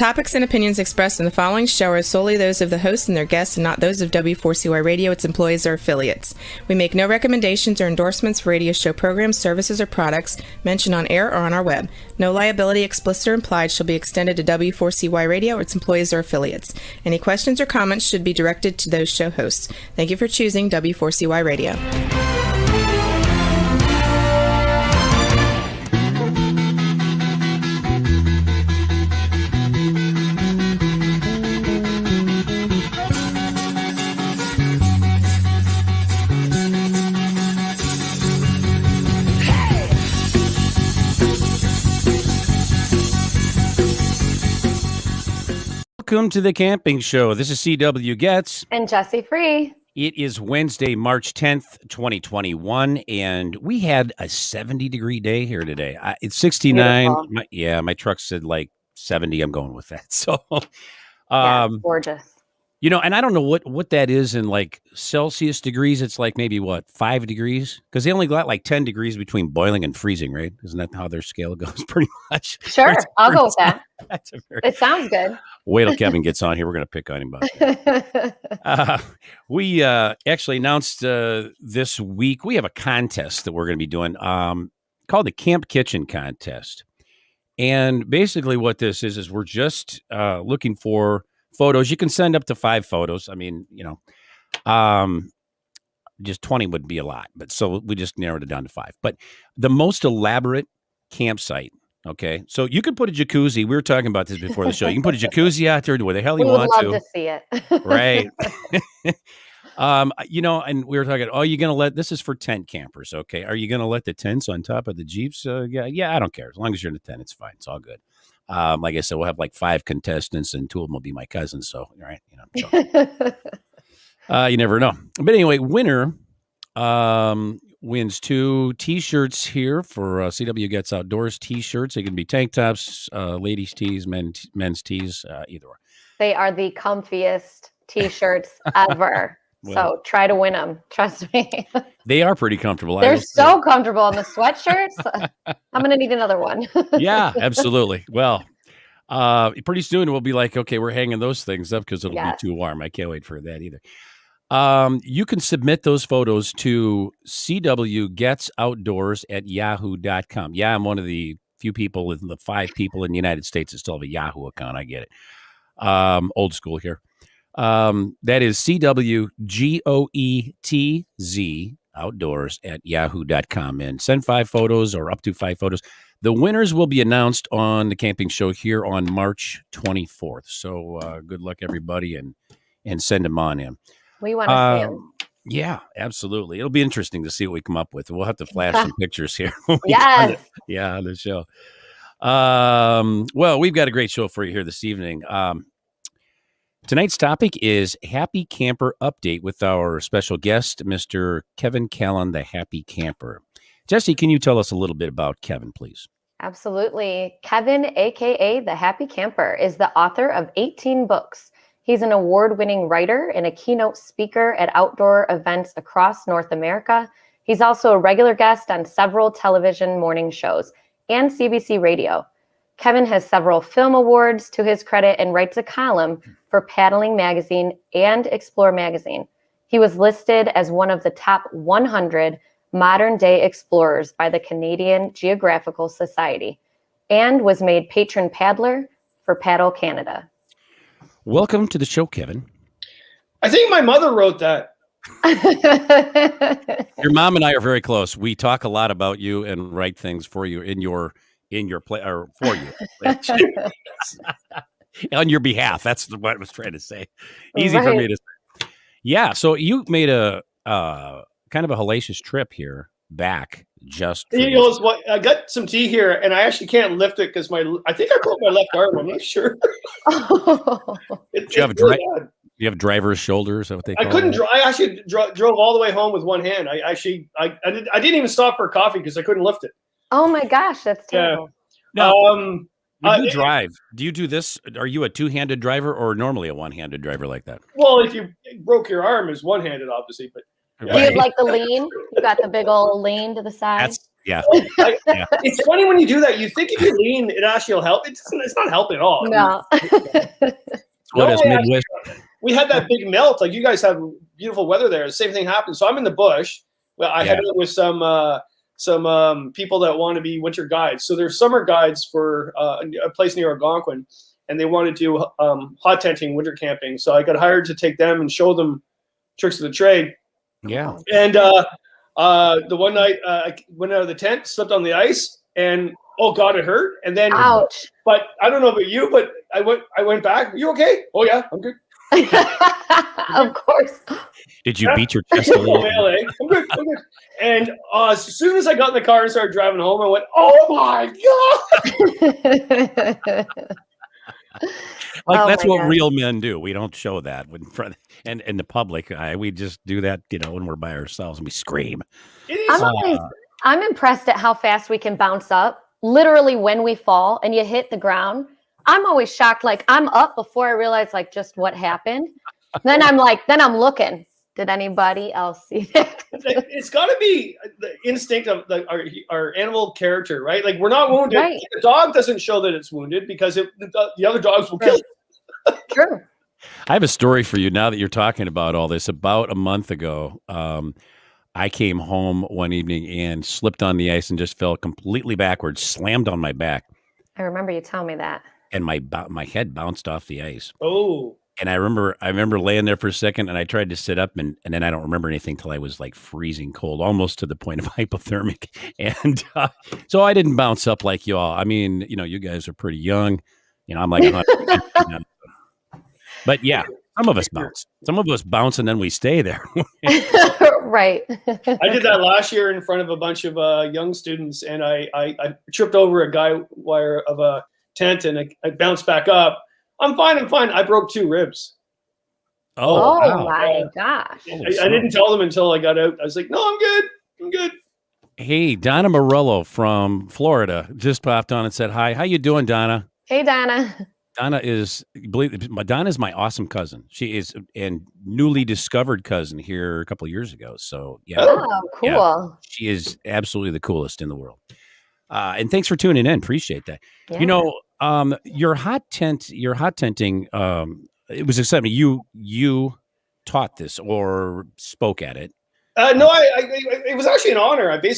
topics and opinions expressed in the following show are solely those of the host and their guests and not those of W4CY Radio, its employees, or affiliates. We make no recommendations or endorsements for radio show programs, services, or products mentioned on air or on our web. No liability, explicit or implied, shall be extended to W4CY Radio or its employees or affiliates. Any questions or comments should be directed to those show hosts. Thank you for choosing W4CY Radio. Welcome to the camping show. This is CW Getz. And Jesse Free. It is Wednesday, March 10th, 2021, and we had a 70-degree day here today. It's 69. My truck said like 70. I'm going with that. So, gorgeous. You know, and I don't know what that is in like Celsius degrees. It's like maybe 5 degrees? Because they only got like 10 degrees between boiling and freezing, right? Isn't that how their scale goes pretty much? Sure. I'll go with that. It sounds good. Wait till Kevin gets on here. We're going to pick on him about that. We actually announced this week, we have a contest that we're going to be doing called the Camp Kitchen Contest. And basically what this is we're just looking for photos. You can send up to 5 photos. I mean, you know, just 20 would be a lot. But so we just narrowed it down to 5. But the most elaborate campsite. Okay, so you could put a jacuzzi. We were talking about this before the show. You can put a jacuzzi out there, do where the hell you want to. We would love to see it. Right. You know, and we were talking, you're going to let, this is for tent campers, okay? Are you going to let the tents on top of the Jeeps? Yeah, I don't care. As long as you're in the tent, it's fine. It's all good. Like I said, we'll have like 5 contestants and 2 of them will be my cousins. So, all right, you know, you never know. But anyway, winner wins 2 T-shirts here for CW Gets Outdoors T-shirts. They can be tank tops, ladies' tees, men's tees, either or. They are the comfiest T-shirts ever. Well, so try to win them. Trust me. They are pretty comfortable. They're so comfortable. And the sweatshirts, I'm going to need another one. Yeah, absolutely. Well, pretty soon we'll be like, okay, we're hanging those things up because it'll be too warm. I can't wait for that either. You can submit those photos to cwgetsoutdoors@yahoo.com. Yeah, I'm one of the few people, the 5 people in the United States that still have a Yahoo account. I get it. Old school here. That is cwgetz outdoors@yahoo.com, and send 5 photos or up to 5 photos. The winners will be announced on the camping show here on March 24th. So good luck, everybody, and send them on in. We want to see them. Yeah, absolutely. It'll be interesting to see what we come up with. We'll have to flash some pictures here. Yes. Yeah, on the show. Well, we've got a great show for you here this evening. Tonight's topic is Happy Camper Update with our special guest, Mr. Kevin Callan, the Happy Camper. Jesse, can you tell us a little bit about Kevin, please? Absolutely. Kevin, a.k.a. the Happy Camper, is the author of 18 books. He's an award-winning writer and a keynote speaker at outdoor events across North America. He's also a regular guest on several television morning shows and CBC Radio. Kevin has several film awards to his credit and writes a column for Paddling Magazine and Explore Magazine. He was listed as one of the top 100 modern-day explorers by the Canadian Geographical Society and was made patron paddler for Paddle Canada. Welcome to the show, Kevin. I think my mother wrote that. Your mom and I are very close. We talk a lot about you and write things for you in your play or for you on your behalf. That's what I was trying to say. Easy for me to say. Yeah. So you made a kind of a hellacious trip here back. Just what I got some tea here, and I actually can't lift it because I think I broke my left arm. I'm not sure. Do you have driver's shoulders? Is that what they call I couldn't drive. I actually drove all the way home with one hand. I didn't even stop for coffee because I couldn't lift it. Oh my gosh, that's terrible. Yeah. When you drive, do you do this? Are you a 2-handed driver or normally a 1-handed driver like that? Well, if you broke your arm, it's 1-handed, obviously, but. Yeah. Do you have like the lean? You got the big old lean to the side? Yeah. It's funny when you do that. You think if you lean, it actually will help. It's not helping at all. No. We had that big melt. Like you guys have beautiful weather there. The same thing happened. So I'm in the bush. Well, I headed out with some people that want to be winter guides. So there's summer guides for a place near Algonquin, and they want to do hot tenting, winter camping. So I got hired to take them and show them tricks of the trade. Yeah. And the one night I went out of the tent, slipped on the ice, and oh God, it hurt. And then, ouch. But I don't know about you, but I went back. You okay? Oh yeah, I'm good. Of course. Did you beat your chest a little? I'm good. And as soon as I got in the car and started driving home, I went, "Oh my God!" That's what real men do. We don't show that in front and in the public. We just do that, when we're by ourselves and we scream. I'm impressed at how fast we can bounce up. Literally, when we fall and you hit the ground, I'm always shocked. Like I'm up before I realize like just what happened. Then I'm looking. Did anybody else see that? It's got to be the instinct of our animal character, right? Like we're not wounded. Right. The dog doesn't show that it's wounded because the other dogs will kill it. True. I have a story for you now that you're talking about all this. About a month ago, I came home one evening and slipped on the ice and just fell completely backwards, slammed on my back. I remember you telling me that. And my head bounced off the ice. Oh. And I remember laying there for a second, and I tried to sit up, and then I don't remember anything till I was like freezing cold, almost to the point of hypothermic. And so I didn't bounce up like y'all. I mean, you guys are pretty young. I'm like 100. But yeah, some of us bounce. Some of us bounce, and then we stay there. Right. I did that last year in front of a bunch of young students, and I tripped over a guy wire of a tent, and I bounced back up. I'm fine. I broke 2 ribs. Oh wow. My gosh. I didn't tell them until I got out. I was like, no, I'm good. Hey, Donna Morello from Florida just popped on and said hi. How you doing, Donna? Hey, Donna. Donna's my awesome cousin. She is a newly discovered cousin here a couple of years ago. So yeah. Oh, cool. Yeah, she is absolutely the coolest in the world. And thanks for tuning in. Appreciate that. Yeah. Your hot tenting, it was exciting. You taught this or spoke at it. No, it was actually an honor. They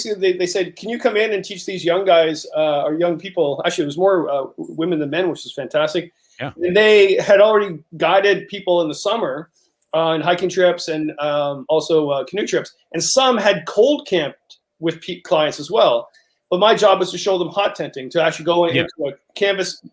said, can you come in and teach these young guys or young people? Actually, it was more women than men, which was fantastic. Yeah. And they had already guided people in the summer on hiking trips and also canoe trips. And some had cold camped with clients as well. But my job was to show them hot tenting, to actually go into a canvas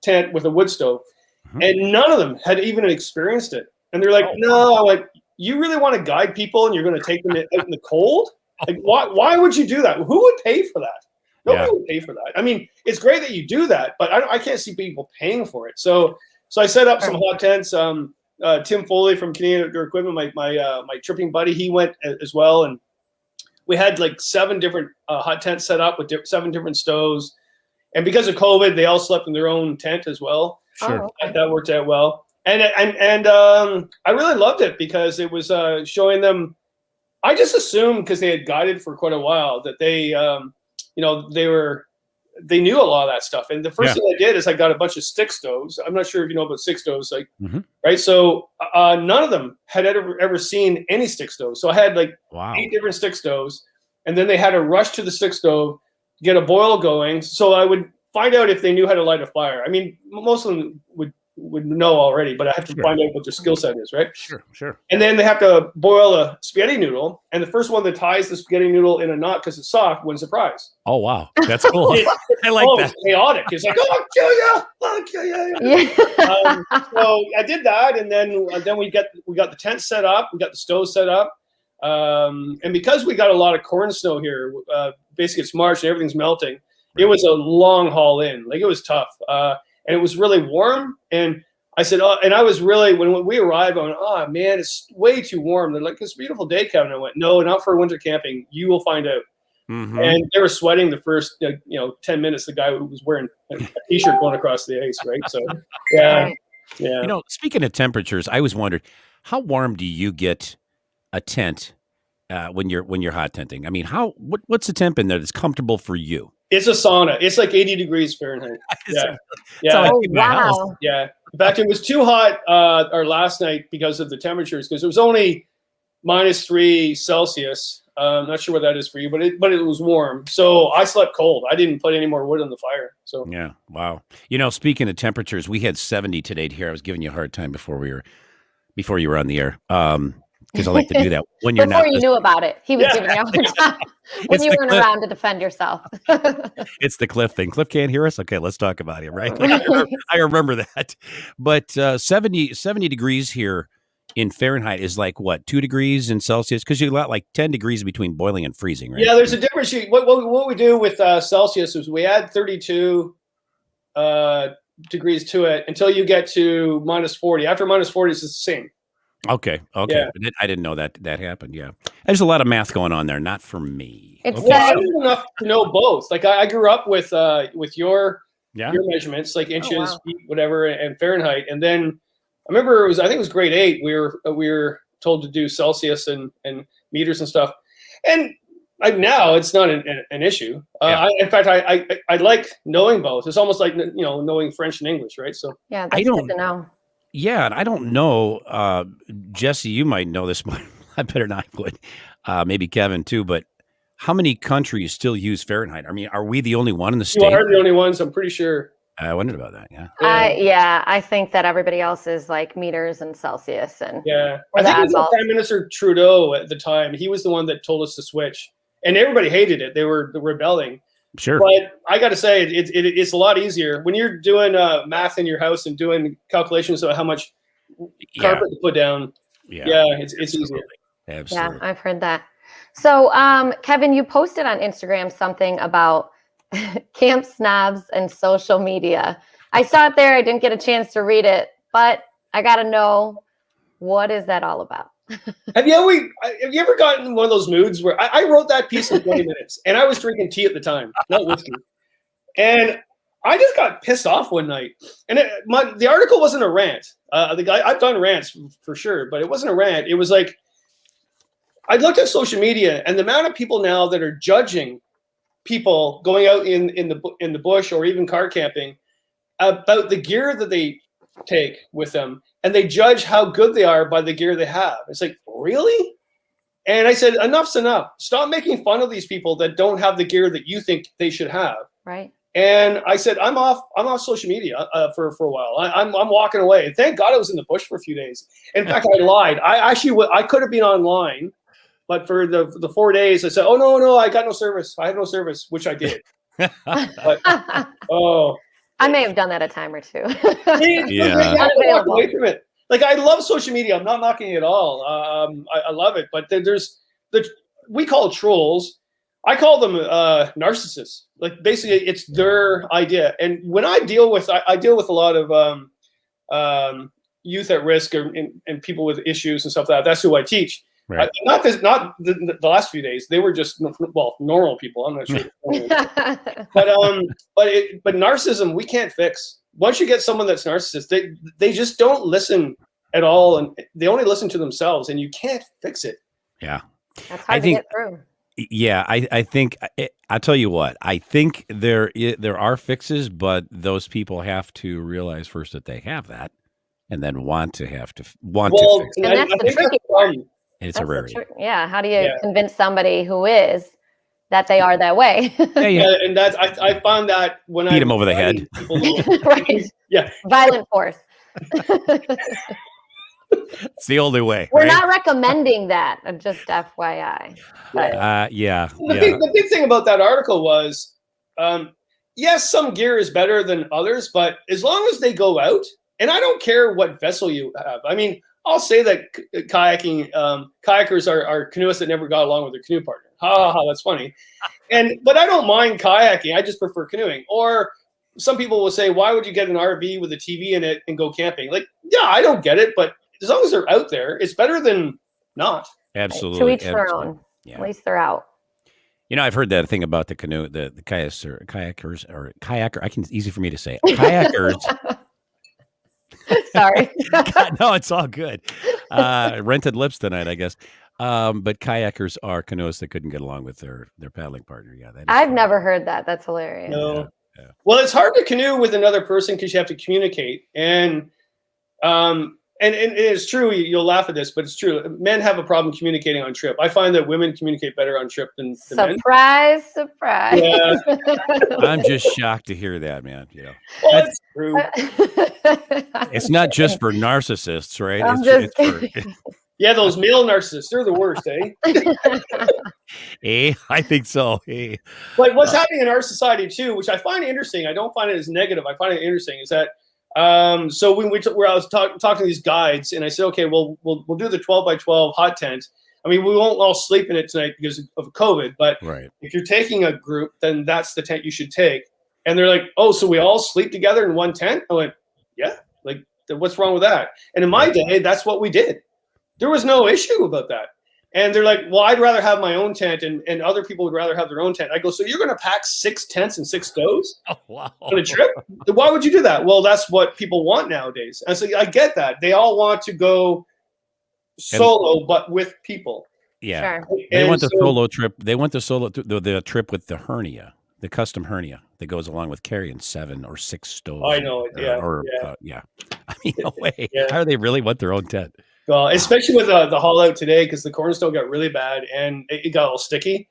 tent with a wood stove. Mm-hmm. And none of them had even experienced it. And they're like, no, like, you really want to guide people and you're going to take them out in the cold? Like, why would you do that? Who would pay for that? Nobody would pay for that. I mean, it's great that you do that, but I can't see people paying for it. So I set up some hot tents. Tim Foley from Canadian Outdoor Equipment, my tripping buddy, he went as well. And we had like 7 different hot tents set up with 7 different stoves. And because of COVID, they all slept in their own tent as well. Sure. That worked out well. And I really loved it because it was showing them. I just assumed because they had guided for quite a while that they knew a lot of that stuff. And the first thing I did is I got a bunch of stick stoves. I'm not sure if you know about stick stoves, right? So none of them had ever seen any stick stoves. So I had like 8 different stick stoves, and then they had to rush to the stick stove, get a boil going. So I would find out if they knew how to light a fire. I mean, most of them would know already, but I have to find out what their skill set is, right? Sure. And then they have to boil a spaghetti noodle, and the first one that ties the spaghetti noodle in a knot because it's soft wins the prize. Oh wow, that's cool. I like that. It's chaotic. It's like, I'll kill you. So I did that, and then we got the tent set up, we got the stove set up, and because we got a lot of corn snow here, basically it's March and everything's melting. It was a long haul in. Like it was tough. And it was really warm. And I said, and I was really, when we arrived, I went, oh man, it's way too warm. They're like, it's a beautiful day, Kevin. I went, no, not for winter camping. You will find out. Mm-hmm. And they were sweating the first, 10 minutes. The guy who was wearing a t-shirt going across the ice, right? So, yeah. Speaking of temperatures, I was wondering, how warm do you get a tent when you're hot tenting? I mean, what's the temp in there that's comfortable for you? It's a sauna. It's like 80 degrees Fahrenheit. Yeah. Yeah. Oh, wow. Yeah. In fact, it was too hot our last night because of the temperatures, because it was only -3 Celsius. I'm not sure what that is for you, but it was warm. So I slept cold. I didn't put any more wood on the fire. So yeah. Wow. Speaking of temperatures, we had 70 today here. I was giving you a hard time before you were on the air. Because I like to do that when you're before not. You knew about it, he was giving you a hard time when you weren't around to defend yourself. It's the Cliff thing. Cliff can't hear us. Okay, let's talk about it. Right? I remember that. But 70 degrees here in Fahrenheit is like what, 2 degrees in Celsius? Because you got like 10 degrees between boiling and freezing, right? Yeah, there's a difference. What we do with Celsius is we add 32 degrees to it until you get to -40. After -40, it's the same. Okay. Yeah. I didn't know that happened. Yeah, there's a lot of math going on there. Not for me. It's I don't enough to know both. Like I grew up with your measurements, like inches, feet, whatever, and Fahrenheit. And then I remember I think it was grade 8. We were told to do Celsius and meters and stuff. And now it's not an issue. In fact, I like knowing both. It's almost like knowing French and English, right? So yeah, that's good to know. Yeah, and I don't know, Jesse, you might know this more. I better not would. Maybe Kevin too, but how many countries still use Fahrenheit? I mean, are we the only one in the state? You are the only ones, I'm pretty sure. I wondered about that, yeah. I think that everybody else is like meters and Celsius. And yeah, I think it was Prime Minister Trudeau at the time. He was the one that told us to switch. And everybody hated it. They were rebelling. Sure. But I got to say, it's a lot easier when you're doing math in your house and doing calculations of how much carpet to put down. Yeah, it's easier. Absolutely. Yeah, I've heard that. So, Kevin, you posted on Instagram something about camp snobs and social media. I saw it there. I didn't get a chance to read it, but I got to know, what is that all about? Have you ever gotten in one of those moods where I wrote that piece in 20 minutes and I was drinking tea at the time, not whiskey. And I just got pissed off one night. And the article wasn't a rant. I've done rants for sure, but it wasn't a rant. It was like, I looked at social media and the amount of people now that are judging people going out in the bush or even car camping about the gear that they take with them. And they judge how good they are by the gear they have. It's like, really? And I said, enough's enough. Stop making fun of these people that don't have the gear that you think they should have. Right. And I said, I'm off social media for a while. I'm walking away. Thank God I was in the bush for a few days. In fact, I lied. I could have been online, but for the 4 days, I said, oh, no, I got no service. I have no service, which I did. But, I may have done that a time or two. Away from it. Like, I love social media. I'm not knocking it at all. I love it. But we call it trolls. I call them narcissists. Like, basically, it's their idea. And when I deal with a lot of youth at risk and people with issues and stuff like that. That's who I teach. Right. Not the last few days. They were just normal people. I'm not sure. But narcissism we can't fix. Once you get someone that's narcissist, they just don't listen at all, and they only listen to themselves, and you can't fix it. Yeah, that's hard to get through. Yeah, I think I'll tell you what. I think there are fixes, but those people have to realize first that they have that, and then want to fix it. And that's the tricky part. It's a rarity. How do you convince somebody who is that they are that way? And that's I found that when beat them over the head. Right. Yeah. Violent force. It's the only way. We're not recommending that. Just FYI. But. The big thing about that article was, yes, some gear is better than others, but as long as they go out, and I don't care what vessel you have. I mean, I'll say that kayakers are canoeists that never got along with their canoe partner. That's funny. But I don't mind kayaking. I just prefer canoeing. Or some people will say, why would you get an RV with a TV in it and go camping? Like, yeah, I don't get it. But as long as they're out there, it's better than not. Absolutely. To each their own. Yeah. At least they're out. I've heard that thing about the canoe, the kayakers or kayaker. Easy for me to say. Kayakers. Sorry. No, it's all good. Rented lips tonight, I guess. But kayakers are canoeists that couldn't get along with their paddling partner. Yeah, that is I've funny. never heard that. That's hilarious. No. Yeah. Well, it's hard to canoe with another person because you have to communicate. And it's true. You'll laugh at this, but it's true. Men have a problem communicating on trip. I find that women communicate better on trip than men. Surprise. Yeah. I'm just shocked to hear that, man. You know, Well, it's true. it's not just for narcissists, right? I'm It's just for, Yeah, those male narcissists, they're the worst, eh? I think so. Hey. But what's happening in our society too, which I find interesting, I don't find it as negative, I find it interesting, is that so when I was talking to these guides, and I said, okay, well, we'll do the 12 by 12 hot tent. I mean, we won't all sleep in it tonight because of COVID, but if you're taking a group, then that's the tent you should take. And they're like, oh, so we all sleep together in one tent? I went, yeah, like, what's wrong with that? And in my day, that's what we did. There was no issue about that. And they're like, well, I'd rather have my own tent, and other people would rather have their own tent. I go, so you're going to pack 6 tents and 6 stoves on a trip? Why would you do that? Well, that's what people want nowadays. And so I get that. They all want to go solo, but with people. Yeah. Sure. They want the solo trip. They want the trip with the hernia, the custom hernia that goes along with carrying 7 or 6 stoves. I know. Yeah. I mean, no way. How do they really want their own tent? Well, especially with the haul out today, because the cornerstone got really bad and it got all sticky,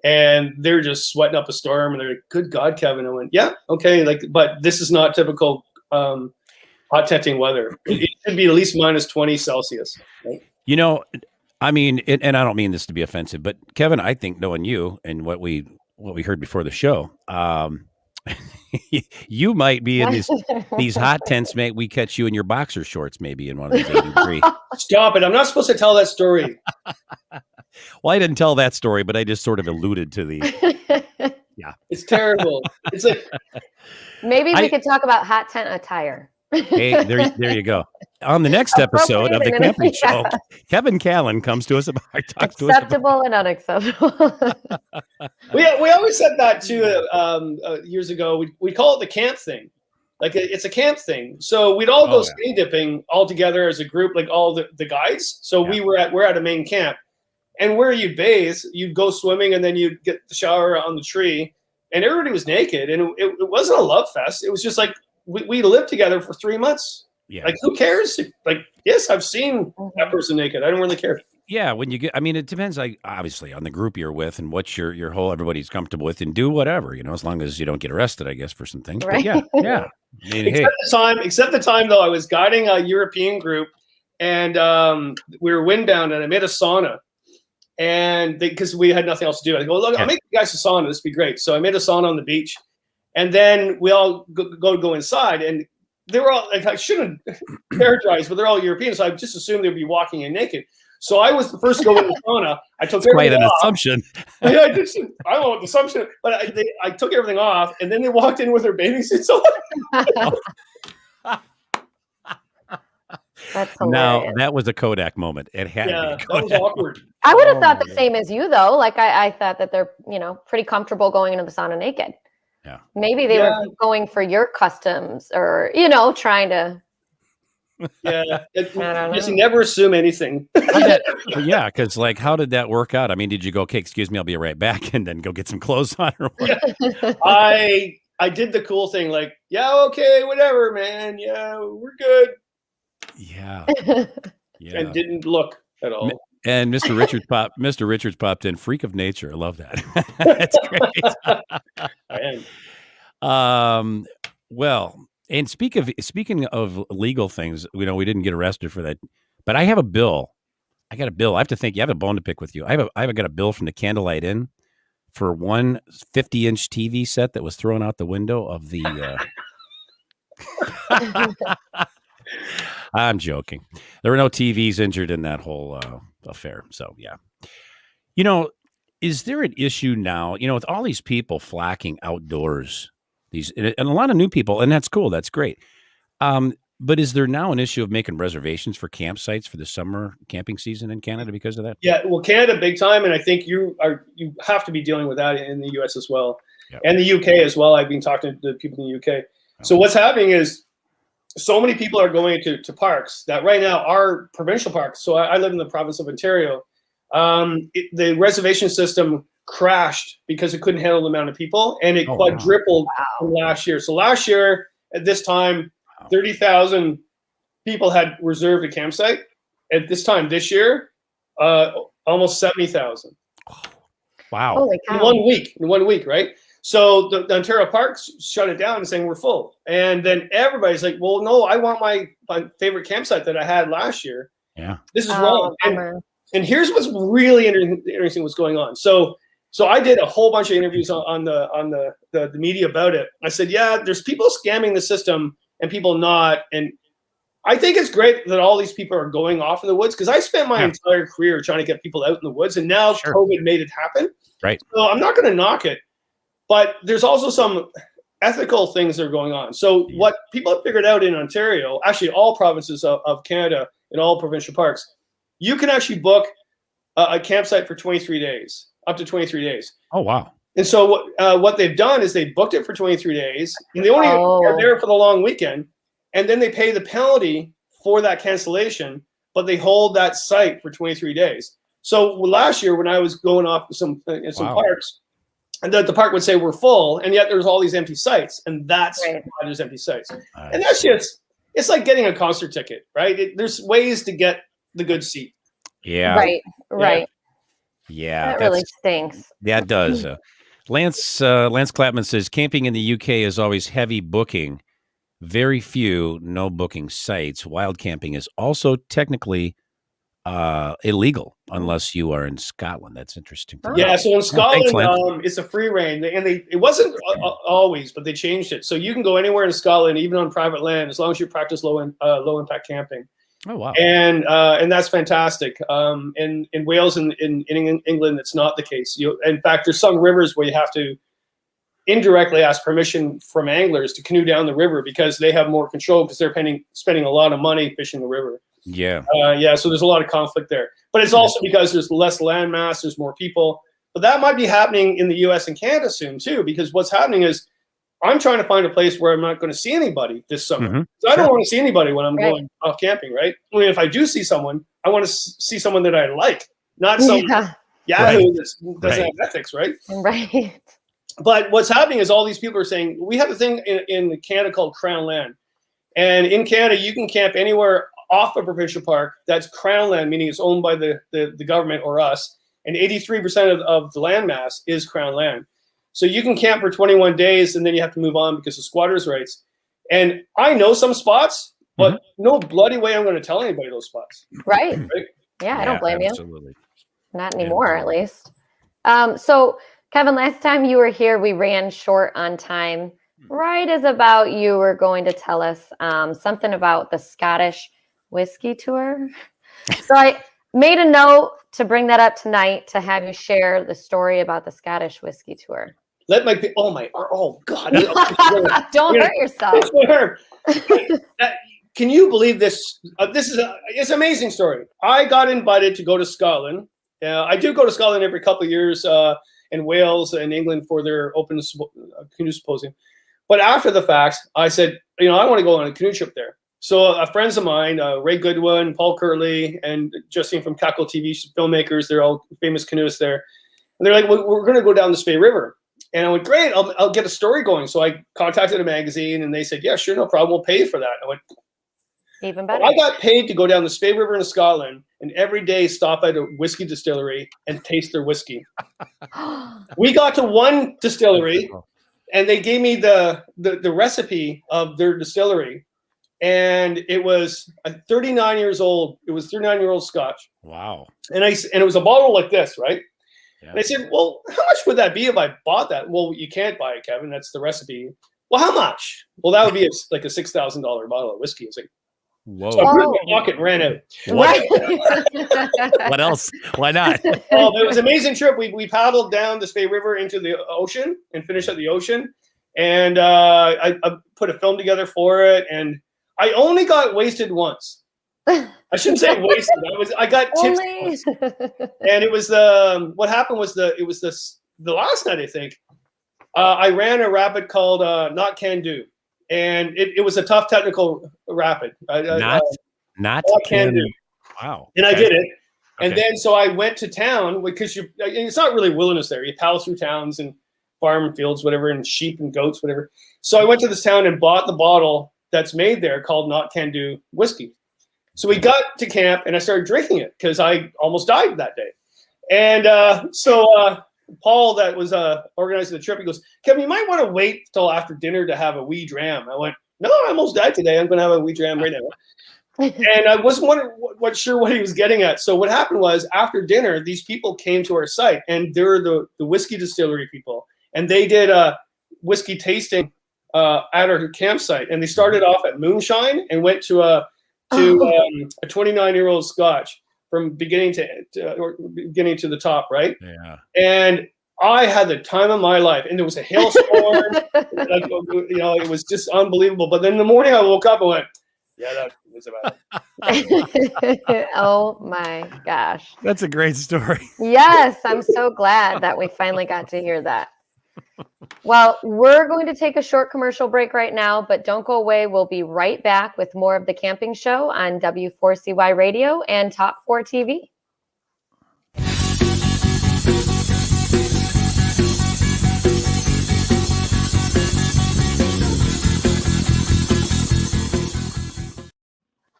and they're just sweating up a storm. And they're like, "Good God, Kevin!" I went, "Yeah, okay." Like, but this is not typical hot tenting weather. It should be at least minus 20 Celsius. Right? You know, I mean, and I don't mean this to be offensive, but Kevin, I think knowing you and what we heard before the show, you might be in these hot tents, mate. We catch you in your boxer shorts, maybe in one of these 83. Stop it! I'm not supposed to tell that story. Well, I didn't tell that story, but I just sort of alluded to the. Yeah, it's terrible. It's like maybe we could talk about hot tent attire. Hey, there you go. On the next episode of the Camping Show, Kevin Callan talks to us about acceptable and unacceptable. we always said that too years ago. We call it the camp thing. Like it's a camp thing. So we'd all go skinny dipping all together as a group, like all the guys. So we're at a main camp, and where you bathe, you'd go swimming, and then you'd get the shower on the tree, and everybody was naked, and it wasn't a love fest. It was just like we lived together for 3 months. Yeah. Like, who cares? Like, yes, I've seen that person naked. I don't really care. Yeah, when you get, I mean, it depends, like, obviously, on the group you're with and what your whole everybody's comfortable with, and do whatever, as long as you don't get arrested, I guess, for some things. Right. But yeah. I mean, except the time though, I was guiding a European group, and we were windbound, and I made a sauna, and because we had nothing else to do, I go, look, I'll make you guys a sauna. This would be great. So I made a sauna on the beach, and then we all go inside, and they were all like, I shouldn't characterize, but they're all European, so I just assumed they'd be walking in naked. So I was the first to go in the sauna. I took quite an off. assumption. Yeah, I don't know what the assumption, but I took everything off, and then they walked in with their bathing suits on. That's hilarious. Now that was a Kodak moment. It had to be that was awkward. I would have thought the same as you, though. Like I thought that they're pretty comfortable going into the sauna naked. Yeah. Maybe they were going for your customs, or trying to. Yeah, you never assume anything. Yeah, because like, how did that work out? I mean, did you go, okay, excuse me, I'll be right back, and then go get some clothes on, or what? I did the cool thing, like, yeah, okay, whatever, man, yeah, we're good. Yeah. And didn't look at all. And Mr. Richards popped in. Freak of nature. I love that. That's great. I am. Well, and speaking of legal things, we didn't get arrested for that, but I have a bill. I got a bill. I have to think. You have a bone to pick with you. I've got a bill from the Candlelight Inn for one 50-inch TV set that was thrown out the window of the. I'm joking. There were no TVs injured in that whole affair. So yeah, is there an issue now? With all these people flocking outdoors. And a lot of new people, and that's cool. That's great. But is there now an issue of making reservations for campsites for the summer camping season in Canada because of that? Yeah, well, Canada big time, and I think you have to be dealing with that in the U.S. as well, and the UK as well. I've been talking to people in the UK. So what's happening is so many people are going to parks that right now are provincial parks. So I live in the province of Ontario. the reservation system crashed because it couldn't handle the amount of people, and it quadrupled from last year. So last year at this time, 30,000 people had reserved a campsite. At this time this year, almost 70,000. Wow. Holy cow. In 1 week, right? So the Ontario Parks shut it down and saying we're full. And then everybody's like, well, no, I want my favorite campsite that I had last year. Yeah. This is wrong. And here's what's really interesting what's going on. So I did a whole bunch of interviews on the media about it. I said, yeah, there's people scamming the system and people not. And I think it's great that all these people are going off in the woods, because I spent my entire career trying to get people out in the woods, and now COVID made it happen. Right. So I'm not going to knock it, but there's also some ethical things that are going on. So what people have figured out in Ontario, actually all provinces of Canada and all provincial parks, you can actually book a campsite for 23 days, up to 23 days. Oh, wow. And so what they've done is they booked it for 23 days, and they only are there for the long weekend. And then they pay the penalty for that cancellation, but they hold that site for 23 days. So last year, when I was going off some parks, and the park would say we're full, and yet there's all these empty sites, and that's why there's empty sites. And that's just, it's like getting a concert ticket, right? There's ways to get the good seat. Yeah. Right. Yeah. That really stinks. That does. Lance Clapman says camping in the UK is always heavy booking. Very few no booking sites. Wild camping is also technically illegal unless you are in Scotland. That's interesting. Yeah, so in Scotland, it's a free reign, and it wasn't always, but they changed it. So you can go anywhere in Scotland, even on private land, as long as you practice low impact camping. Oh wow! And that's fantastic. In Wales and in England, it's not the case. In fact, there's some rivers where you have to indirectly ask permission from anglers to canoe down the river because they have more control, because they're spending a lot of money fishing the river. Yeah. So there's a lot of conflict there, but it's also because there's less land mass, there's more people. But that might be happening in the US and Canada soon too, because what's happening is I'm trying to find a place where I'm not going to see anybody this summer. Mm-hmm. So I don't want to see anybody when I'm going off camping, right? I mean, if I do see someone, I want to see someone that I like, not some Yahoo that doesn't have ethics, right? Right. But what's happening is all these people are saying, we have a thing in Canada called Crown Land. And in Canada, you can camp anywhere off a provincial park that's Crown Land, meaning it's owned by the government or us. And 83% of the land mass is Crown Land. So you can camp for 21 days, and then you have to move on because of squatters' rights. And I know some spots, but no bloody way I'm going to tell anybody those spots. Right? Yeah, I don't blame you. Not anymore, at least. So, Kevin, last time you were here, we ran short on time. Right as about you were going to tell us something about the Scottish whiskey tour. So I made a note to bring that up tonight to have you share the story about the Scottish whiskey tour. God. Don't hurt yourself. Can you believe this? It's an amazing story. I got invited to go to Scotland. I do go to Scotland every couple of years, in Wales and England for their open canoe symposium. But after the fact, I said, I want to go on a canoe trip there. So friends of mine, Ray Goodwin, Paul Curley, and Justine from Cackle TV, filmmakers, they're all famous canoeists there. And they're like, well, we're going to go down the Spey River. And I went, great, I'll get a story going. So I contacted a magazine, and they said, yeah, sure, no problem, we'll pay for that. I went, even better. Well, I got paid to go down the Spey River in Scotland and every day stop at a whiskey distillery and taste their whiskey. We got to one distillery, and they gave me the recipe of their distillery. And it was 39 years old. It was 39-year-old Scotch. Wow. And it was a bottle like this, right? Yeah. And I said, well, how much would that be if I bought that? Well, you can't buy it, Kevin. That's the recipe. Well, how much? Well, that would be like a $6,000 bottle of whiskey. It's like, whoa. So I put it in my pocket and ran out. What else? Why not? Oh, it was an amazing trip. We paddled down the Spey River into the ocean and finished at the ocean. And I put a film together for it. And I only got wasted once. I shouldn't say wasted. I got tips. And it was what happened was the last night, I think. I ran a rapid called Not Can Do. And it was a tough technical rapid. Not can do. Wow. And I did it. And then so I went to town because it's not really wilderness there. You paddle through towns and farm fields, whatever, and sheep and goats, whatever. So I went to this town and bought the bottle that's made there called Not Can Do whiskey. So we got to camp and I started drinking it because I almost died that day. And so Paul, that was organizing the trip, he goes, Kevin, you might want to wait till after dinner to have a wee dram. I went, no, I almost died today. I'm going to have a wee dram right now. And I wasn't sure what he was getting at. So what happened was after dinner, these people came to our site and they were the whiskey distillery people. And they did a whiskey tasting at our campsite. And they started off at moonshine and went to a 29-year-old Scotch from beginning to the top, right? Yeah. And I had the time of my life. And there was a hailstorm. It was just unbelievable. But then in the morning I woke up and went, yeah, that was about it. Oh my gosh. That's a great story. Yes, I'm so glad that we finally got to hear that. Well, we're going to take a short commercial break right now, but don't go away. We'll be right back with more of the camping show on W4CY Radio and Top 4 TV.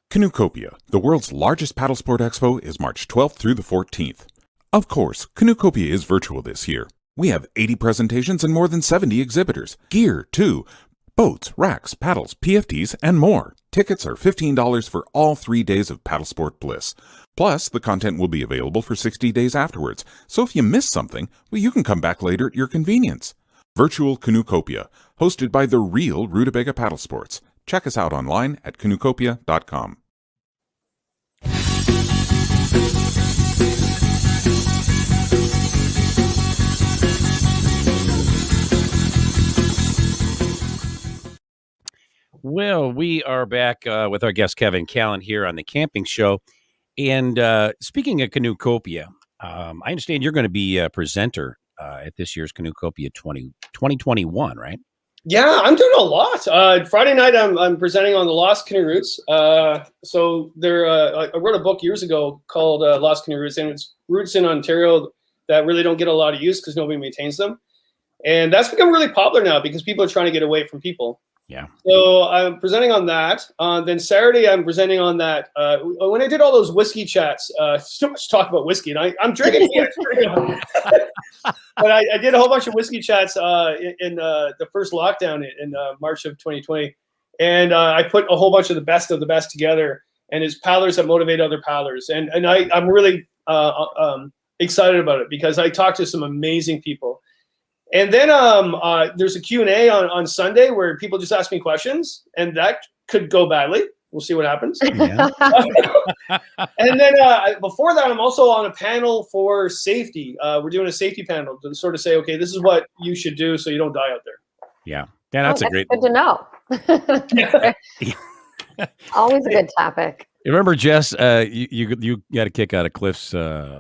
Canoecopia, the world's largest paddle sport expo, is March 12th through the 14th. Of course, Canoecopia is virtual this year. We have 80 presentations and more than 70 exhibitors. Gear, too. Boats, racks, paddles, PFTs, and more. Tickets are $15 for all 3 days of paddle sport bliss. Plus, the content will be available for 60 days afterwards, so if you miss something, well, you can come back later at your convenience. Virtual Canoecopia, hosted by the real Rutabaga Paddle Sports. Check us out online at canoecopia.com. Well, we are back with our guest, Kevin Callan, here on the Camping Show. And speaking of Canoecopia, I understand you're going to be a presenter at this year's Canoecopia 2021, right? Yeah, I'm doing a lot. Friday night, I'm presenting on the Lost Canoe Routes. So I wrote a book years ago called Lost Canoe Routes, and it's routes in Ontario that really don't get a lot of use because nobody maintains them. And that's become really popular now because people are trying to get away from people. Yeah. So I'm presenting on that. Then Saturday, I'm presenting on that. When I did all those whiskey chats, so much talk about whiskey, and I'm drinking it. But I did a whole bunch of whiskey chats in the first lockdown in March of 2020. And I put a whole bunch of the best together, and it's paddlers that motivate other paddlers. And I'm really excited about it because I talked to some amazing people. And then there's a Q&A on Sunday where people just ask me questions, and that could go badly. We'll see what happens. Yeah. And then before that, I'm also on a panel for safety. We're doing a safety panel to sort of say, okay, this is what you should do so you don't die out there. Yeah. Yeah, that's a great. Good to know. Always a good topic. Remember, Jess, you got a kick out of Cliff's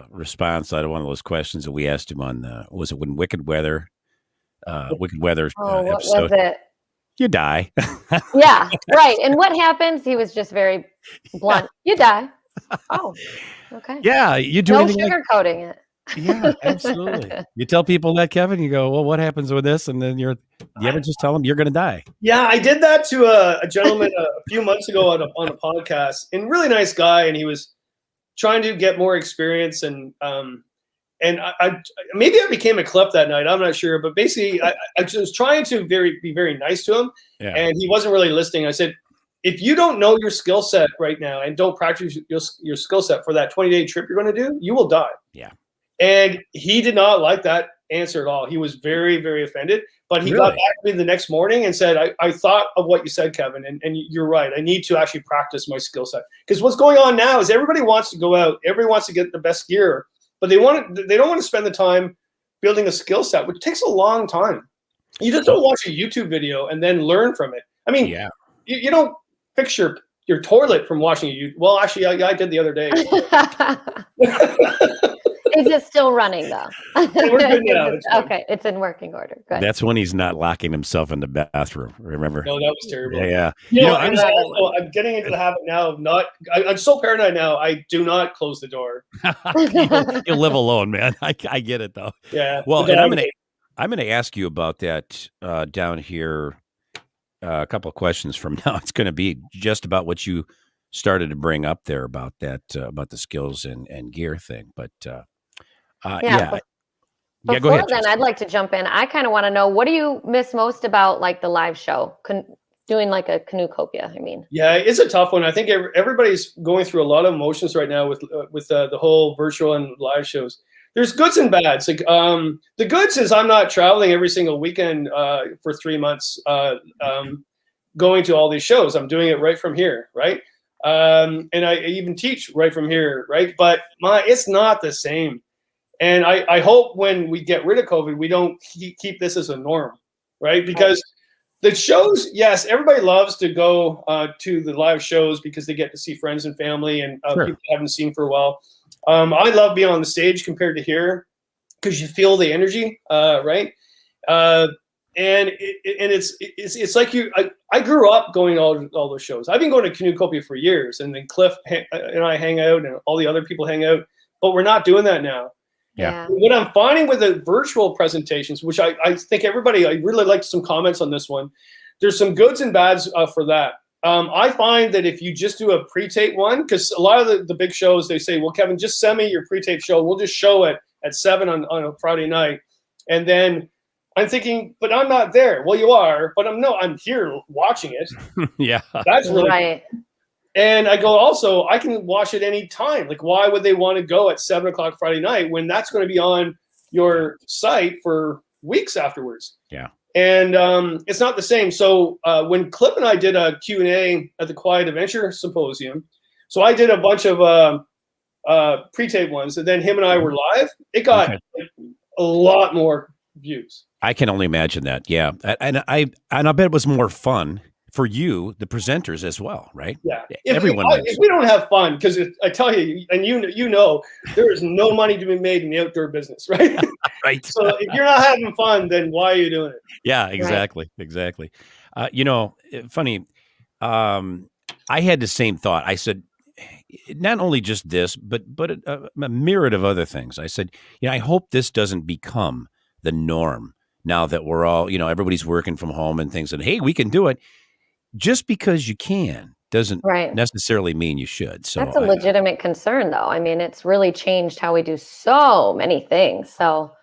response out of one of those questions that we asked him on, was it when Wicked Weather What episode? was it? You die. Yeah, right. And what happens? He was just very blunt. You die. Oh, okay. Yeah, you do No anything sugarcoating it. Yeah, absolutely. You tell people that, Kevin, you go, well, what happens with this? And then you ever just tell them you're going to die? Yeah, I did that to a gentleman a few months ago on a podcast, and really nice guy. And he was trying to get more experience. And I maybe I became a Cliff that night. I'm not sure. But basically, I was trying to be very nice to him. Yeah. And he wasn't really listening. I said, if you don't know your skill set right now and don't practice your skill set for that 20-day trip you're going to do, you will die. Yeah. And he did not like that answer at all. He was very, very offended. But he got back to me the next morning and said, I thought of what you said, Kevin, and you're right. I need to actually practice my skill set. Because what's going on now is everybody wants to go out. Everybody wants to get the best gear. But they don't want to spend the time building a skill set, which takes a long time. You just don't watch a YouTube video and then learn from it. I mean, you don't fix your toilet from watching a YouTube. Well, actually, I did the other day. Is it still running though? We're good now. Okay, it's in working order. Good. That's when he's not locking himself in the bathroom. Remember? No, that was terrible. Yeah. I'm getting into the habit now of not. I'm so paranoid now. I do not close the door. You'll live alone, man. I get it though. Yeah. Well, and I'm gonna ask you about that down here. A couple of questions from now. It's going to be just about what you started to bring up there about that, about the skills and gear thing. But go ahead. Before then, I'd like to jump in. I kind of want to know, what do you miss most about like the live show, doing like a Canoecopia? I mean, yeah, it's a tough one. I think everybody's going through a lot of emotions right now with the whole virtual and live shows. There's goods and bads. Like the goods is I'm not traveling every single weekend for 3 months, going to all these shows. I'm doing it right from here, right? And I even teach right from here, right? But it's not the same. And I hope when we get rid of COVID, we don't keep this as a norm, right? Because the shows, yes, everybody loves to go to the live shows because they get to see friends and family and people they haven't seen for a while. I love being on the stage compared to here because you feel the energy, right? And it's like I grew up going to all those shows. I've been going to Canoecopia for years, and then Cliff and I hang out, and all the other people hang out, but we're not doing that now. Yeah. What I'm finding with the virtual presentations, which I think I really liked some comments on this one. There's some goods and bads for that. I find that if you just do a pre-tape one, because a lot of the big shows, they say, well, Kevin, just send me your pre-tape show. We'll just show it at 7 on a Friday night. And then I'm thinking, but I'm not there. Well, you are, but I'm here watching it. Yeah. That's really right. cool. And I go, also, I can watch it any time. Like, why would they want to go at 7 o'clock Friday night when that's going to be on your site for weeks afterwards? Yeah. And it's not the same. So when Cliff and I did a Q&A at the Quiet Adventure Symposium, so I did a bunch of pre-tape ones, and then him and I were live. It got a lot more views. I can only imagine that. Yeah. And I bet it was more fun for you, the presenters as well, right? Yeah. If we don't have fun, because I tell you, and you know, there is no money to be made in the outdoor business, right? Right. So if you're not having fun, then why are you doing it? Yeah, exactly. Right. Exactly. Funny. I had the same thought. I said, not only just this, but a myriad of other things. I said, I hope this doesn't become the norm now that we're all, everybody's working from home and things, and hey, we can do it. Just because you can doesn't necessarily mean you should. So that's a legitimate concern, though. I mean, it's really changed how we do so many things. So,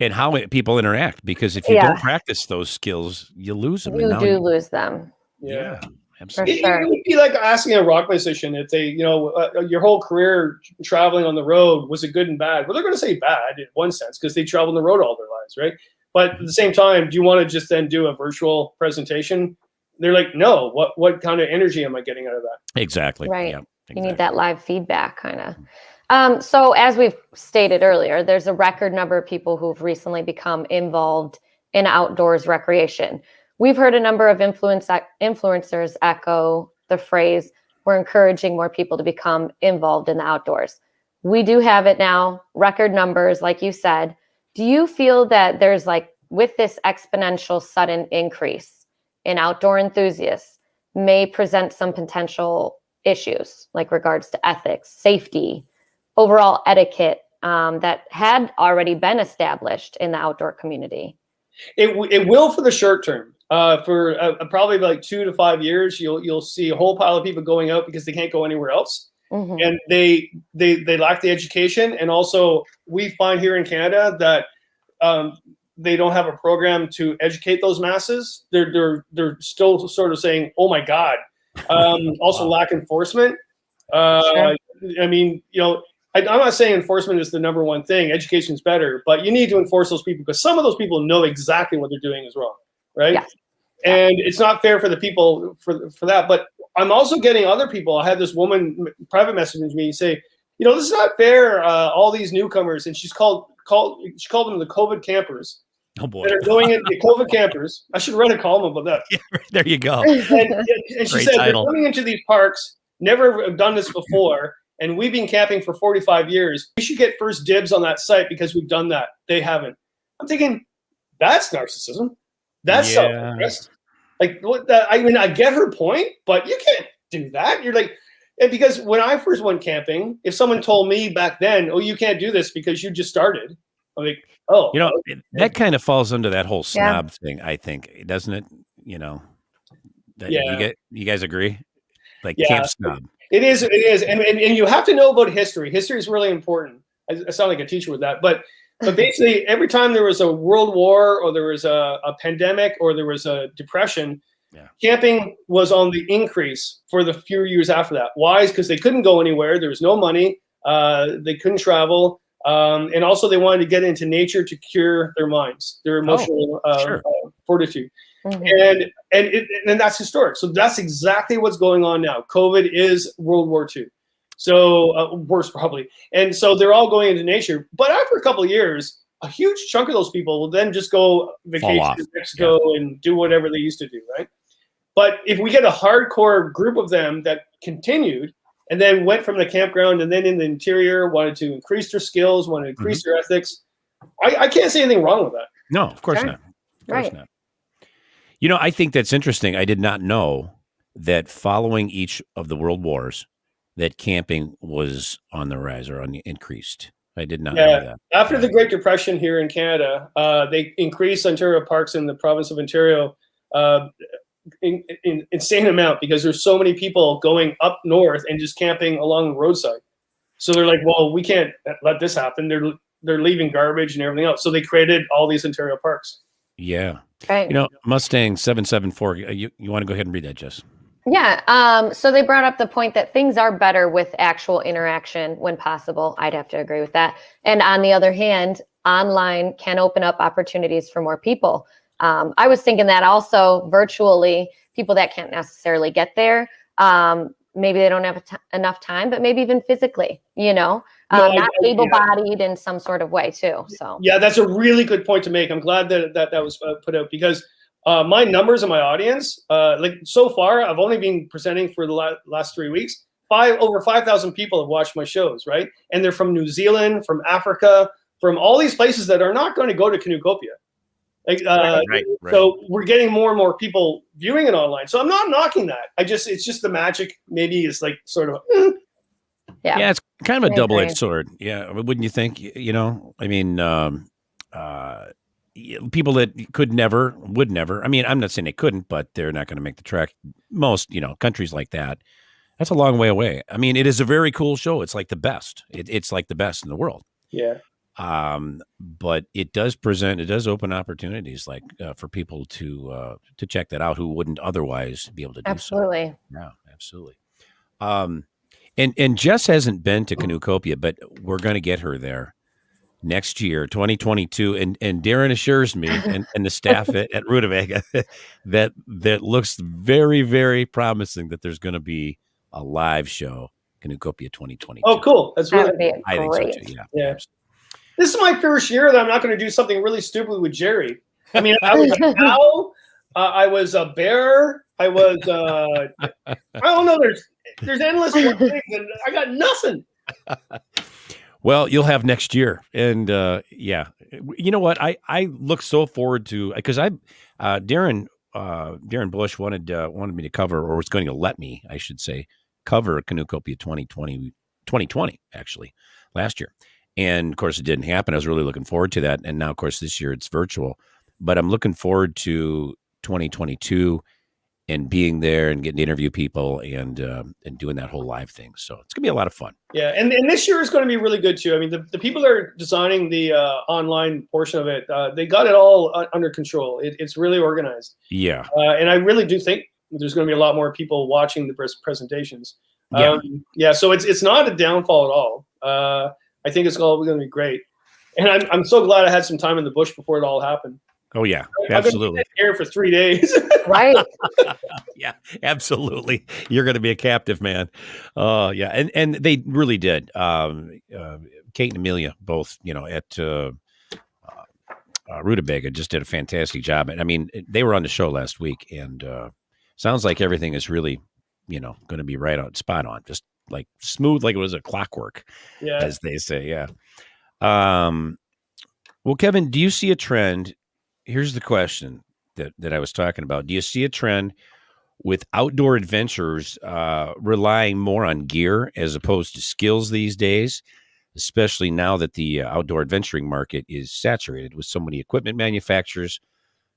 and how people interact, because if you don't practice those skills, you lose them. You do lose them. Yeah, absolutely. It would be like asking a rock musician if they, your whole career traveling on the road, was it good and bad? Well, they're going to say bad in one sense because they travel on the road all their lives, right? But at the same time, do you want to just then do a virtual presentation? They're like, no, what kind of energy am I getting out of that? Exactly. Right. Yeah, exactly. You need that live feedback kind of. So as we've stated earlier, there's a record number of people who've recently become involved in outdoors recreation. We've heard a number of influencers echo the phrase, we're encouraging more people to become involved in the outdoors. We do have it now, record numbers, like you said. Do you feel that there's with this exponential sudden increase in outdoor enthusiasts may present some potential issues, like regards to ethics, safety, overall etiquette that had already been established in the outdoor community? It will for the short term. For probably like 2 to 5 years, you'll see a whole pile of people going out because they can't go anywhere else, and they lack the education. And also, we find here in Canada that they don't have a program to educate those masses. They're still sort of saying, "Oh my God." Also, lack enforcement. Sure. I mean, I'm not saying enforcement is the number one thing. Education is better, but you need to enforce those people because some of those people know exactly what they're doing is wrong, right? Yeah. And it's not fair for the people for that. But I'm also getting other people. I had this woman private message me and say, this is not fair. All these newcomers, and she called them the COVID campers. Oh boy, that are going into the COVID campers. I should write a column about that. Yeah, there you go. And she said they're coming into these parks, never have done this before, and we've been camping for 45 years. We should get first dibs on that site because we've done that. They haven't. I'm thinking, that's narcissism. That's self-interest. Like, I mean, I get her point, but you can't do that. You're like, and because when I first went camping, if someone told me back then, oh, you can't do this because you just started, I'm like, oh. You know, that kind of falls under that whole snob thing, I think, doesn't it? You know, you guys agree? Like camp snob. It is. And you have to know about history. History is really important. I sound like a teacher with that. But basically, every time there was a world war or there was a pandemic or there was a depression, camping was on the increase for the few years after that. Why? Because they couldn't go anywhere. There was no money. They couldn't travel. And also they wanted to get into nature to cure their minds, their emotional fortitude. Mm-hmm. And that's historic. So that's exactly what's going on now. COVID is World War II. So worse probably. And so they're all going into nature. But after a couple of years, a huge chunk of those people will then just go vacation to Mexico and do whatever they used to do, right? But if we get a hardcore group of them that continued and then went from the campground and then in the interior, wanted to increase their skills, wanted to increase their ethics, I can't say anything wrong with that. No, of course not. Of course not. You know, I think that's interesting. I did not know that following each of the world wars, that camping was on the rise or increased. I did not know that. After the Great Depression here in Canada, they increased Ontario parks in the province of Ontario in insane amount because there's so many people going up north and just camping along the roadside. So they're like, well, we can't let this happen. They're leaving garbage and everything else. So they created all these Ontario parks. Right. You know, Mustang 774. You want to go ahead and read that, Jess? Yeah. So they brought up the point that things are better with actual interaction when possible. I'd have to agree with that. And on the other hand, online can open up opportunities for more people. I was thinking that also virtually, people that can't necessarily get there, maybe they don't have enough time, but maybe even physically, not able-bodied in some sort of way too. So yeah, that's a really good point to make. I'm glad that was put out because my numbers in my audience, like so far, I've only been presenting for the last 3 weeks. Over 5,000 people have watched my shows, right? And they're from New Zealand, from Africa, from all these places that are not going to go to Canoecopia. Like, right. So we're getting more and more people viewing it online. So I'm not knocking that. It's just the magic maybe is like sort of. Yeah, it's kind of a double-edged sword. Yeah, wouldn't you think? I mean, people that would never. I mean, I'm not saying they couldn't, but they're not going to make the trek. Most, countries like that, that's a long way away. I mean, it is a very cool show. It's like the best. It's like the best in the world. Yeah. But it does open opportunities like for people to check that out who wouldn't otherwise be able to do absolutely. So. Yeah, absolutely. And Jess hasn't been to Canoecopia, but we're going to get her there next year, 2022. And Darren assures me and the staff at Rutabaga that looks very, very promising that there's going to be a live show, Canoecopia 2022. Oh, cool. That's really great. I think so too. Yeah. This is my first year that I'm not going to do something really stupid with Jerry. I mean, I was a cow. I was a bear. I was, I don't know. There's endless things, and I got nothing. Well, you'll have next year. And you know what? I look so forward to, because Darren Bush wanted me to cover, or was going to let me, I should say, cover Canoecopia 2020, actually, last year. And of course, it didn't happen. I was really looking forward to that. And now, of course, this year it's virtual. But I'm looking forward to 2022 and being there and getting to interview people and doing that whole live thing. So it's gonna be a lot of fun. Yeah, and this year is going to be really good too. I mean, the people that are designing the online portion of it, they got it all under control. It's really organized. Yeah, and I really do think there's going to be a lot more people watching the presentations. Yeah, so it's not a downfall at all. I think it's all going to be great, and I'm so glad I had some time in the bush before it all happened. Oh yeah, absolutely. I've been here for 3 days. Right. Yeah, absolutely. You're going to be a captive, man. Yeah, and they really did. Kate and Amelia both, at Rutabaga just did a fantastic job. And I mean, they were on the show last week, and sounds like everything is really, going to be right on, spot on, just like smooth, like it was a clockwork, Yeah. as they say. Yeah. Well, Kevin, do you see a trend? Here's the question that I was talking about. Do you see a trend with outdoor adventurers relying more on gear as opposed to skills these days, especially now that the outdoor adventuring market is saturated with so many equipment manufacturers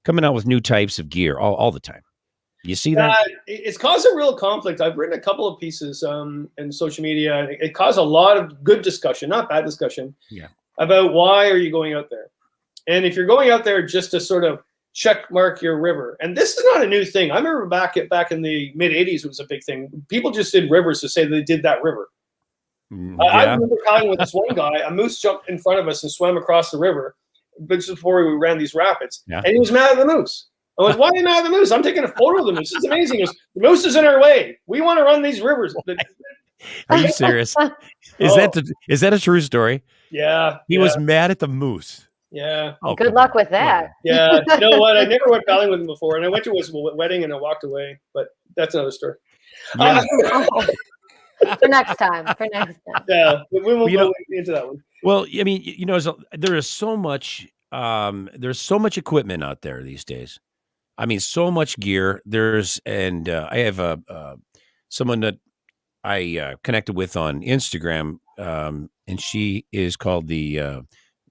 coming out with new types of gear all the time? You see that? It's caused a real conflict. I've written a couple of pieces in social media. It caused a lot of good discussion, not bad discussion, about why are you going out there? And if you're going out there just to sort of check mark your river, and this is not a new thing. I remember back in the mid 80s, it was a big thing. People just did rivers to say they did that river. I remember kayaking with this one guy. A moose jumped in front of us and swam across the river just before we ran these rapids. And he was mad at the moose. I was, why are you mad at the moose? I'm taking a photo of the moose. It's amazing. He goes, the moose is in our way. We want to run these rivers. Are you serious? Is that a true story? Yeah. He was mad at the moose. Yeah. Oh, good luck with that. Yeah. You know what? I never went paddling with him before, and I went to his wedding and I walked away. But that's another story. Yeah. For next time. Yeah. We won't go into that one. Well, I mean, there is so much. There's so much equipment out there these days. I mean, so much gear. I have someone that I connected with on Instagram, and she is called the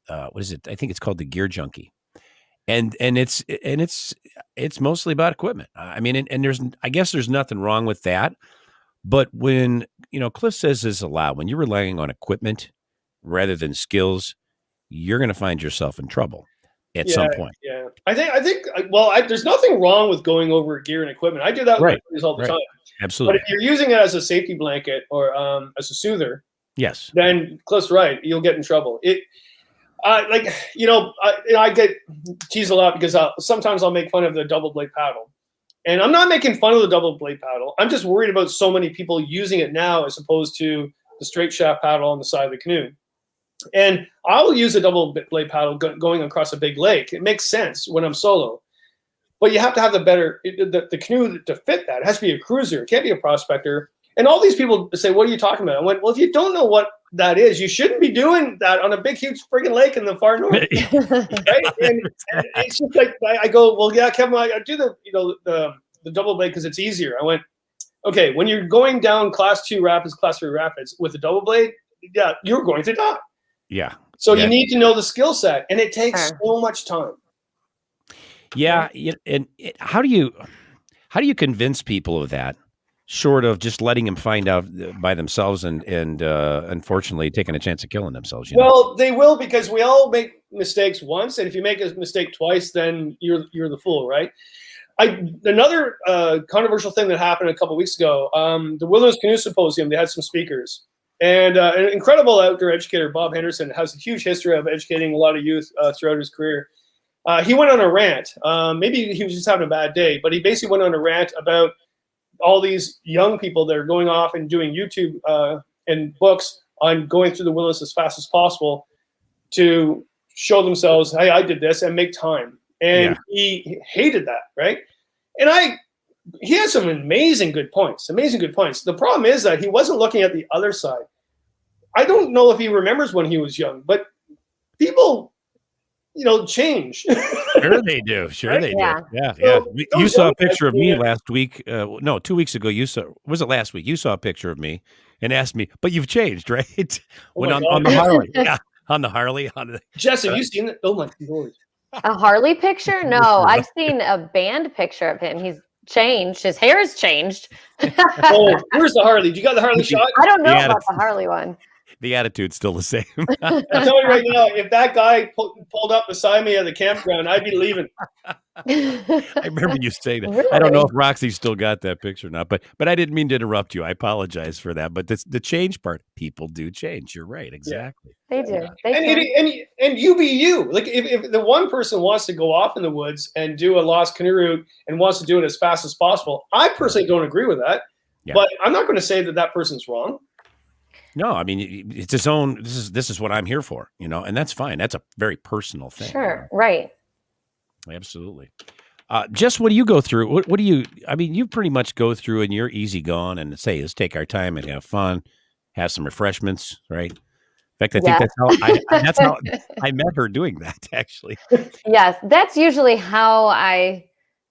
what is it? I think it's called the Gear Junkie, and it's mostly about equipment. I mean, and I guess there's nothing wrong with that, but when Cliff says this a lot, when you're relying on equipment rather than skills, you're going to find yourself in trouble at some point. Yeah, I think. Well, there's nothing wrong with going over gear and equipment. I do that with my buddies all the time. Absolutely. But if you're using it as a safety blanket or as a soother, yes, then Cliff's right. You'll get in trouble. I get teased a lot because sometimes I'll make fun of the double blade paddle, and I'm not making fun of the double blade paddle. I'm just worried about so many people using it now as opposed to the straight shaft paddle on the side of the canoe. And I'll use a double blade paddle going across a big lake. It makes sense when I'm solo, but you have to have the canoe to fit that. It has to be a cruiser. It can't be a prospector. And all these people say, "What are you talking about?" I went, "Well, if you don't know what that is, you shouldn't be doing that on a big, huge friggin' lake in the far north." Right? And it's just like I go, "Well, yeah, Kevin, I do the double blade because it's easier." I went, "Okay, when you're going down class 2 rapids, class 3 rapids with a double blade, yeah, you're going to die." Yeah. So you need to know the skill set, and it takes so much time. Yeah, and how do you convince people of that, short of just letting them find out by themselves and unfortunately taking a chance of killing themselves? Well, they will, because we all make mistakes once, and if you make a mistake twice, then you're the fool, right? Another controversial thing that happened a couple of weeks ago, the Wilderness Canoe Symposium, they had some speakers. And an incredible outdoor educator, Bob Henderson, has a huge history of educating a lot of youth throughout his career. He went on a rant. Maybe he was just having a bad day, but he basically went on a rant about all these young people that are going off and doing YouTube and books on going through the wilderness as fast as possible to show themselves, "Hey, I did this," and make time. And he hated that, right? And he has some amazing good points. The problem is that he wasn't looking at the other side. I don't know if he remembers when he was young, but people, change. Sure they do. Sure they do. Yeah. So, you saw a picture of me last week. 2 weeks ago. Was it last week? You saw a picture of me and asked me, "But you've changed, right?" When on the Harley. Yeah, on the Harley. Jess, have you seen it? Oh my Lord. A Harley picture? No, I've seen a band picture of him. He's changed. His hair has changed. Oh, where's the Harley? You got the Harley shot? I don't know about the Harley one. The attitude's still the same. I'm telling you right now, if that guy pulled up beside me at the campground, I'd be leaving. I remember you saying that. Really? I don't know if Roxy still got that picture or not, but I didn't mean to interrupt you. I apologize for that. But the change part, people do change. You're right. Exactly. They do. And you be you. Like if the one person wants to go off in the woods and do a lost canoe route and wants to do it as fast as possible, I personally don't agree with that. Yeah. But I'm not going to say that person's wrong. No, I mean, it's his own. This is what I'm here for, and that's fine. That's a very personal thing. Sure, right. Absolutely. Jess, what do you go through? What do you? I mean, you pretty much go through, and you're easy going, and say, let's take our time and have fun, have some refreshments, right? In fact, I think that's how I met her doing that. Actually, Yes, that's usually how I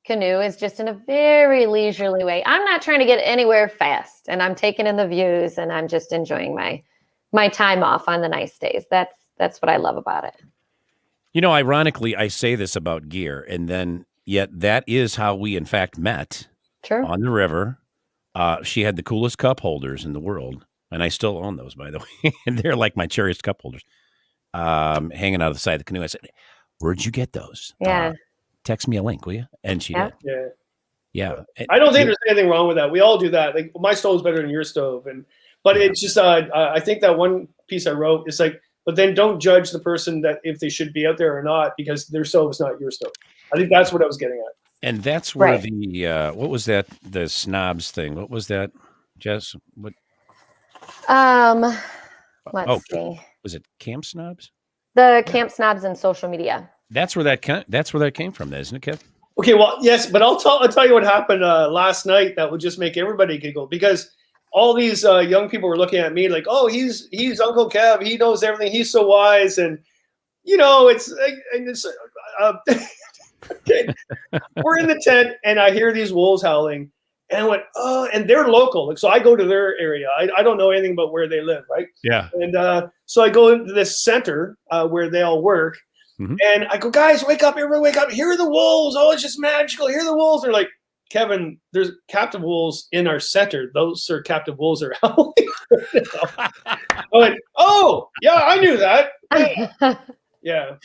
canoe, is just in a very leisurely way. I'm not trying to get anywhere fast, and I'm taking in the views, and I'm just enjoying my time off on the nice days. That's what I love about it. you know, ironically, I say this about gear, and then yet that is how we in fact met True. on the river. She had the coolest cup holders in the world, and I still own those, by the way. And they're like my cherished cup holders, hanging out of the side of the canoe. I said, "Where'd you get those? Yeah. Text me a link, will you?" And she did. Yeah. Yeah. I don't think there's anything wrong with that. We all do that. Like, my stove's better than your stove, but it's just I think that one piece I wrote is like, but then don't judge the person that if they should be out there or not, because their stove is not your stove. I think that's what I was getting at. And that's where Right. the what was that? The snobs thing. What was that, Jess? What Let's see. was it? Camp snobs? The camp snobs and social media. That's where that came from, isn't it, Kev? Okay, well, yes, but I'll tell you what happened last night that would just make everybody giggle, because all these young people were looking at me like, "Oh, he's Uncle Kev. He knows everything. He's so wise." And it's okay. We're in the tent, and I hear these wolves howling, and I went, "Oh!" And they're local, like, so I go to their area. I don't know anything about where they live, right? Yeah. And so I go into this center where they all work. Mhm. And I go, "Guys, wake up, everybody wake up. Here are the wolves. Oh, it's just magical. Here are the wolves." They're like, "Kevin, there's captive wolves in our center. Those are captive wolves are howling." I went, "Oh, yeah, I knew that." Yeah.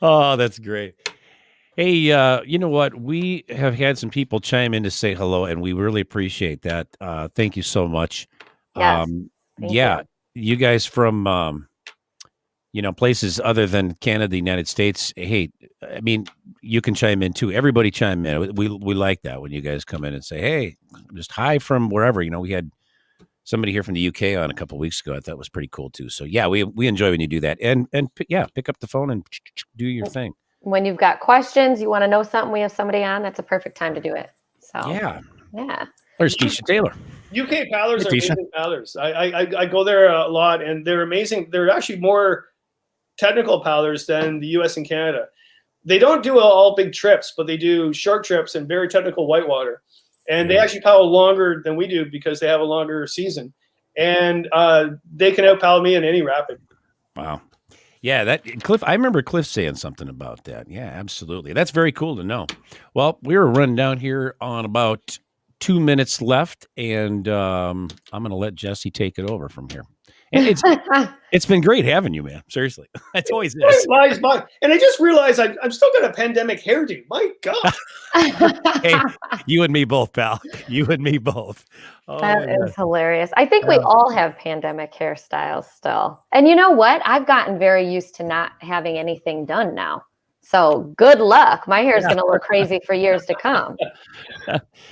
Oh, that's great. Hey, you know what? We have had some people chime in to say hello, and we really appreciate that. Thank you so much. Yes. Thank Yeah, you guys from places other than Canada, the United States. Hey, I mean, you can chime in too. Everybody chime in. We like that when you guys come in and say, "Hey, just hi from wherever." We had somebody here from the UK on a couple of weeks ago. I thought was pretty cool too. So yeah, we enjoy when you do that, and pick up the phone and do your thing. When you've got questions, you want to know something, we have somebody on. That's a perfect time to do it. So Yeah. yeah. There's Tisha Taylor. UK paddlers Hey, are Tisha. amazing paddlers. I go there a lot, and they're amazing. They're actually more technical paddlers than the US and Canada. They don't do all big trips, but they do short trips and very technical whitewater. And they actually paddle longer than we do because they have a longer season. And they can out paddle me in any rapid. Wow. Yeah, that Cliff. I remember Cliff saying something about that. Yeah, absolutely. That's very cool to know. Well, we were running down here on about 2 minutes left, and I'm going to let Jesse take it over from here. And it's been great having you, man. Seriously, it's always is. Flies by. And I just realized I'm still got a pandemic hairdo. My God. Hey, you and me both, pal. You and me both. Oh, That my is God. hilarious. I think we all have pandemic hairstyles still. And you know what? I've gotten very used to not having anything done now. So good luck. My hair is going to look crazy for years to come.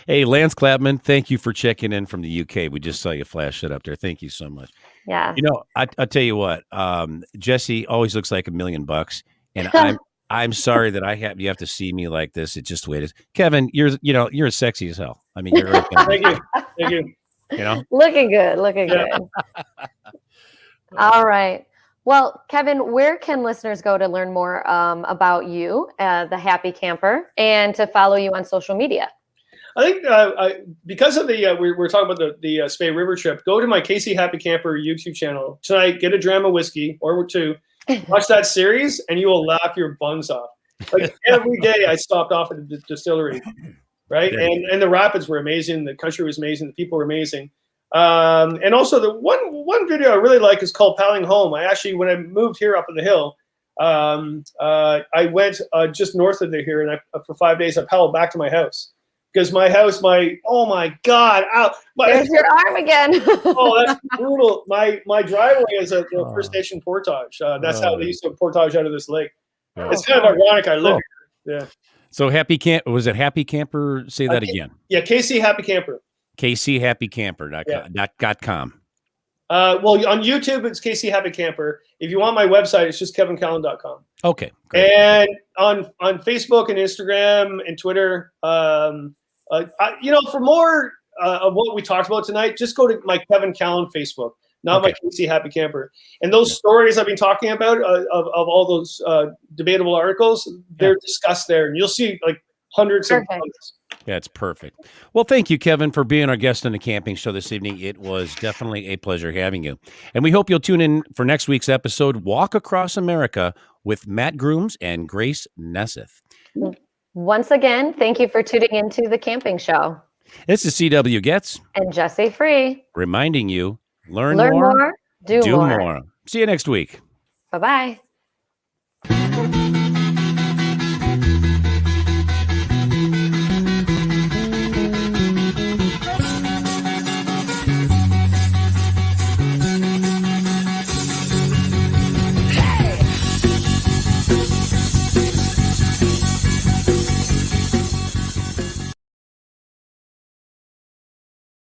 Hey, Lance Clapman, thank you for checking in from the UK. We just saw you flash it up there. Thank you so much. Yeah. I'll tell you what, Jesse always looks like $1 million, and I'm sorry that you have to see me like this. It's just the way it is. Kevin, you're as sexy as hell. I mean, you're right there. Thank you. Looking good. Looking good. All right. Well, Kevin, where can listeners go to learn more about you, the Happy Camper, and to follow you on social media? I think because of the we're talking about the Spey River trip, go to my Casey Happy Camper YouTube channel tonight. Get a dram of whiskey or two, watch that series, and you will laugh your buns off. Like every day, I stopped off at the distillery, right? And the rapids were amazing. The country was amazing. The people were amazing. And also the one video I really like is called Paddling Home. I actually, when I moved here up in the hill, I went just north of here, and for 5 days I paddled back to my house. Because my house, oh my God, ow. There's your arm again. Oh, that's brutal. My driveway is a First Nation portage. That's how they used to portage out of this lake. It's kind of ironic. I live here. Yeah. So was it Happy Camper? Say that again. Yeah, KC Happy Camper. KCHappyCamper.com. Well, on YouTube, it's KC Happy Camper. If you want my website, it's just kevincallan.com. Okay, great. And on Facebook and Instagram and Twitter, for more of what we talked about tonight, just go to my Kevin Callan Facebook, not my KC Happy Camper. And those stories I've been talking about of all those debatable articles, they're discussed there. And you'll see like hundreds of comments. That's perfect. Well, thank you, Kevin, for being our guest on the camping show this evening. It was definitely a pleasure having you. And we hope you'll tune in for next week's episode, Walk Across America, with Matt Grooms and Grace Nesseth. Once again, thank you for tuning into the camping show. This is CW Getz. And Jesse Free. Reminding you, learn more, more, do more. See you next week. Bye-bye.